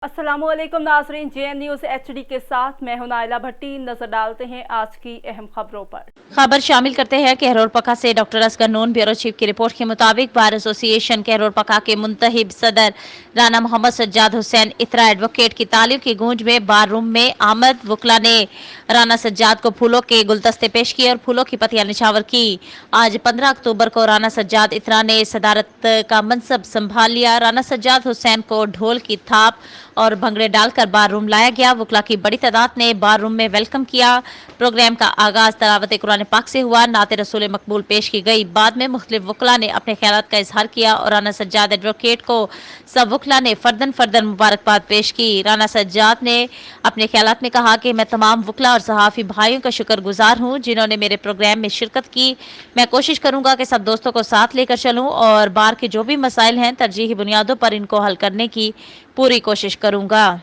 अस्सलाम वालेकुम नाजरीन, JN न्यूज़ HD के साथ मैं हूं नाइला भट्टी। नजर डालते हैं आज की अहम खबरों पर। खबर शामिल करते हैं कहरोर पका से। डॉक्टर असगर नून ब्यूरो चीफ की रिपोर्ट के मुताबिक बार एसोसिएशन कहरोर पका के मुंतहिब सदर राना मोहम्मद सज्जाद हुसैन इतरा एडवोकेट की तालीम की गूंज में बार रूम में आमद वकला ने राना सज्जाद को फूलों के गुलदस्ते पेश किए और फूलों की पत्तियां निछावर की। आज 15 अक्टूबर को राना सज्जाद इतरा ने सदारत का मनसब संभाल लिया। राना सज्जाद हुसैन को ढोल की थाप और भंगड़े डालकर बार रूम लाया गया। वकला की बड़ी तादाद ने बार रूम में वेलकम किया। प्रोग्राम का आगाज तलावत कुरान पाक से हुआ। नाते रसूल मकबूल पेश की गई। बाद में मुख्तलिफ वकला ने अपने ख्यालात का इजहार किया और राना सज्जाद एडवोकेट को सब वकला ने फर्दन फर्दन मुबारकबाद पेश की। राना सज्जाद ने अपने ख्यालात में कहा कि मैं तमाम वकला और सहाफ़ी भाइयों का शुक्रगुजार हूँ जिन्होंने मेरे प्रोग्राम में शिरकत की। मैं कोशिश करूंगा कि सब दोस्तों को साथ लेकर चलूँ और बार के जो भी मसाइल हैं तरजीही बुनियादों पर इनको हल करने की पूरी कोशिश करूंगा।